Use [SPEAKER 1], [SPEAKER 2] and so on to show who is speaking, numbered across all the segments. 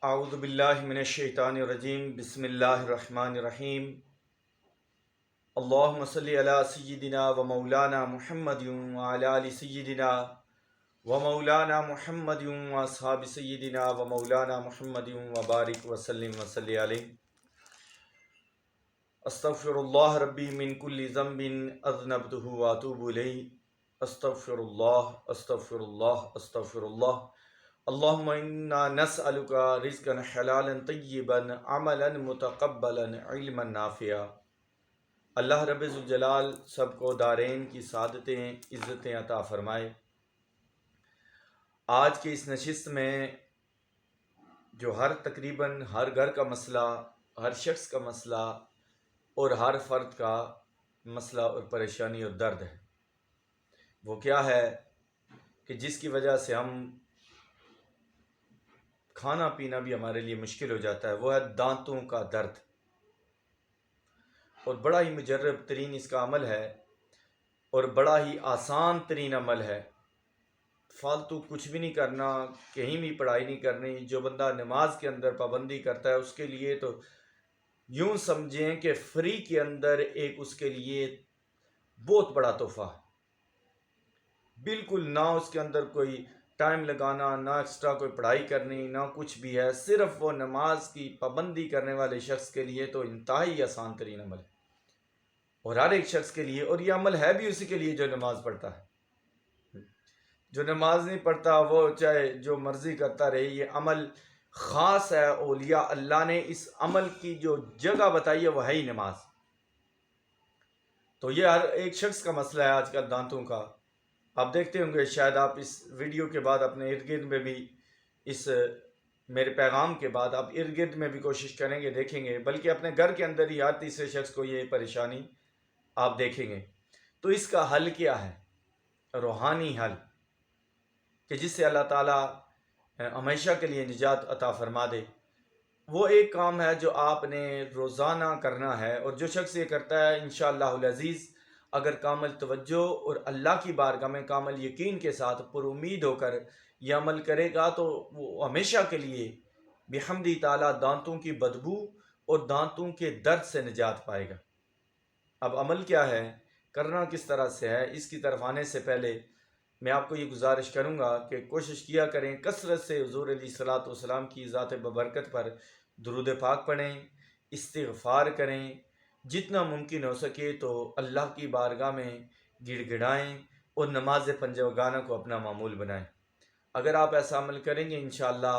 [SPEAKER 1] اعوذ باللہ من الشیطان الرجیم بسم اللہ الرحمن الرحیم اللہم صلی علی سیدنا و مولانا محمد وعلی آل سیدنا و مولانا محمد و اصحاب سیدنا و مولانا محمد وبارک وسلم وصلی علیہ استغفر اللہ ربی من کل ذنب اذنبتہ واتوب الیہ استغفر اللہ استغفر اللہ استغفر اللہ اللہم انا نسألک رزقا حلالا طیبا عملا متقبلا علما نافعا۔ اللہ رب ذوالجلال سب کو دارین کی سعادتیں عزتیں عطا فرمائے۔ آج کی اس نشست میں جو تقریباً ہر گھر کا مسئلہ، ہر شخص کا مسئلہ اور ہر فرد کا مسئلہ اور پریشانی اور درد ہے، وہ کیا ہے کہ جس کی وجہ سے ہم کھانا پینا بھی ہمارے لیے مشکل ہو جاتا ہے، وہ ہے دانتوں کا درد۔ اور بڑا ہی مجرب ترین اس کا عمل ہے اور بڑا ہی آسان ترین عمل ہے۔ فالتو کچھ بھی نہیں کرنا، کہیں بھی پڑھائی نہیں کرنی۔ جو بندہ نماز کے اندر پابندی کرتا ہے اس کے لیے تو یوں سمجھیں کہ فری کے اندر ایک اس کے لیے بہت بڑا تحفہ، بالکل نہ اس کے اندر کوئی ٹائم لگانا، نہ ایکسٹرا کوئی پڑھائی کرنی، نہ کچھ بھی ہے، صرف وہ نماز کی پابندی کرنے والے شخص کے لیے تو انتہائی آسان ترین عمل ہے، اور ہر ایک شخص کے لیے۔ اور یہ عمل ہے بھی اسی کے لیے جو نماز پڑھتا ہے۔ جو نماز نہیں پڑھتا وہ چاہے جو مرضی کرتا رہے، یہ عمل خاص ہے۔ اولیاء اللہ نے اس عمل کی جو جگہ بتائی ہے وہ ہے ہی نماز۔ تو یہ ہر ایک شخص کا مسئلہ ہے آج کل دانتوں کا۔ آپ دیکھتے ہوں گے، شاید آپ اس ویڈیو کے بعد اپنے ارد گرد میں بھی، اس میرے پیغام کے بعد آپ ارد گرد میں بھی کوشش کریں گے، دیکھیں گے، بلکہ اپنے گھر کے اندر ہی ہر تیسرے شخص کو یہ پریشانی آپ دیکھیں گے۔ تو اس کا حل کیا ہے؟ روحانی حل، کہ جس سے اللہ تعالیٰ ہمیشہ کے لیے نجات عطا فرما دے۔ وہ ایک کام ہے جو آپ نے روزانہ کرنا ہے، اور جو شخص یہ کرتا ہے انشاءاللہ العزیز، اگر کامل توجہ اور اللہ کی بارگاہ میں کامل یقین کے ساتھ پر امید ہو کر یہ عمل کرے گا تو وہ ہمیشہ کے لیے بحمدی تعالیٰ دانتوں کی بدبو اور دانتوں کے درد سے نجات پائے گا۔ اب عمل کیا ہے، کرنا کس طرح سے ہے، اس کی طرف آنے سے پہلے میں آپ کو یہ گزارش کروں گا کہ کوشش کیا کریں کثرت سے حضور علیہ الصلوۃ والسلام کی ذات ببرکت پر درود پاک پڑھیں، استغفار کریں، جتنا ممکن ہو سکے تو اللہ کی بارگاہ میں گڑ گڑائیں اور نماز پنجگانہ کو اپنا معمول بنائیں۔ اگر آپ ایسا عمل کریں گے انشاءاللہ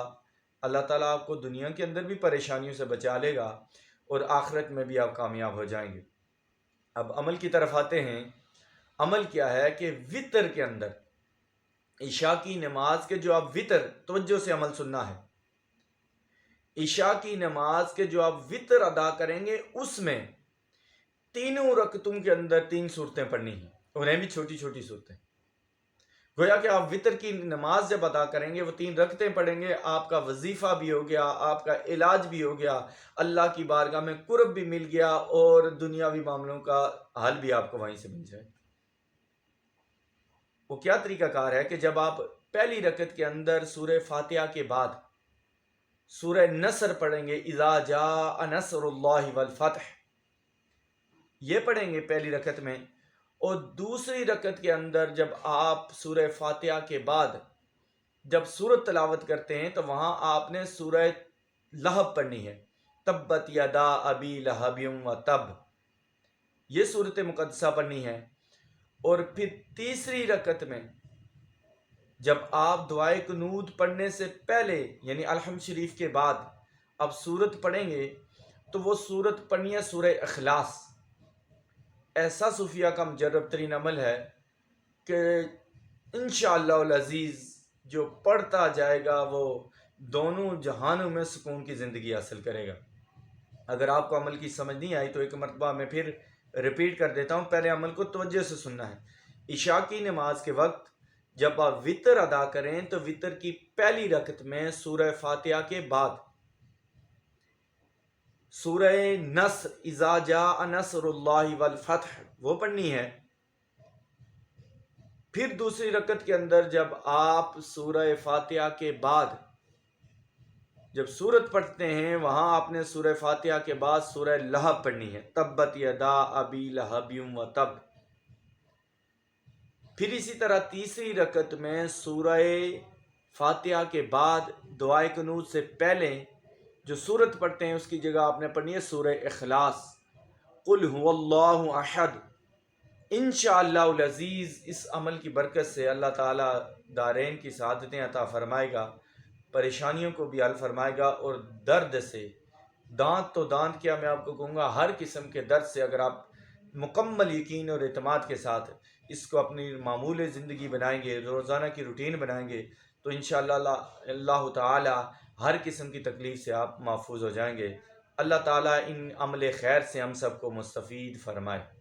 [SPEAKER 1] اللہ تعالیٰ آپ کو دنیا کے اندر بھی پریشانیوں سے بچا لے گا اور آخرت میں بھی آپ کامیاب ہو جائیں گے۔ اب عمل کی طرف آتے ہیں۔ عمل کیا ہے کہ وتر کے اندر عشاء کی نماز کے جو آپ وتر، توجہ سے عمل سننا ہے، عشاء کی نماز کے جو آپ وتر ادا کریں گے اس میں تینوں رکعتوں کے اندر 3 صورتیں پڑھنی ہیں، اور ہیں بھی چھوٹی چھوٹی صورتیں۔ گویا کہ آپ وتر کی نماز جب ادا کریں گے، وہ 3 رکعتیں پڑھیں گے، آپ کا وظیفہ بھی ہو گیا، آپ کا علاج بھی ہو گیا، اللہ کی بارگاہ میں قرب بھی مل گیا، اور دنیاوی معاملوں کا حل بھی آپ کو وہیں سے مل جائے۔ وہ کیا طریقہ کار ہے کہ جب آپ پہلی رکعت کے اندر سورہ فاتحہ کے بعد سورہ نصر پڑھیں گے، اذا جاء نصر اللہ والفتح، یہ پڑھیں گے پہلی رکعت میں، اور دوسری رکعت کے اندر جب آپ سورہ فاتحہ کے بعد جب سورت تلاوت کرتے ہیں تو وہاں آپ نے سورہ لہب پڑھنی ہے، تبت یدا ابی لہب وتب، یہ سورت مقدسہ پڑھنی ہے۔ اور پھر تیسری رکعت میں جب آپ دعائے قنوت پڑھنے سے پہلے یعنی الحمد شریف کے بعد اب سورت پڑھیں گے تو وہ سورت پڑھنی ہے سورہ اخلاص۔ ایسا صوفیہ کا مجرب ترین عمل ہے کہ انشاءاللہ العزیز جو پڑھتا جائے گا وہ دونوں جہانوں میں سکون کی زندگی حاصل کرے گا۔ اگر آپ کو عمل کی سمجھ نہیں آئی تو ایک مرتبہ میں پھر ریپیٹ کر دیتا ہوں، پہلے عمل کو توجہ سے سننا ہے۔ عشاء کی نماز کے وقت جب آپ وتر ادا کریں تو وتر کی پہلی رکعت میں سورہ فاتحہ کے بعد سورہ نصر، اذا جاء نصر اللہ والفتح، وہ پڑھنی ہے۔ پھر دوسری رکعت کے اندر جب آپ سورہ فاتحہ کے بعد جب سورت پڑھتے ہیں وہاں آپ نے سورہ فاتحہ کے بعد سورہ لہب پڑھنی ہے، تبت یدا ابی لہب و تب۔ پھر اسی طرح تیسری رکعت میں سورہ فاتحہ کے بعد دعائے قنوت سے پہلے جو سورت پڑھتے ہیں اس کی جگہ آپ نے پڑھنی ہے سورہ اخلاص، قل هو اللہ احد۔ انشاءاللہ العزیز اس عمل کی برکت سے اللہ تعالیٰ دارین کی سعادتیں عطا فرمائے گا، پریشانیوں کو بھی حل فرمائے گا، اور درد سے، دانت تو دانت کیا، میں آپ کو کہوں گا ہر قسم کے درد سے اگر آپ مکمل یقین اور اعتماد کے ساتھ اس کو اپنی معمول زندگی بنائیں گے، روزانہ کی روٹین بنائیں گے، تو انشاءاللہ اللہ تعالی ہر قسم کی تکلیف سے آپ محفوظ ہو جائیں گے۔ اللہ تعالیٰ ان عمل خیر سے ہم سب کو مستفید فرمائے۔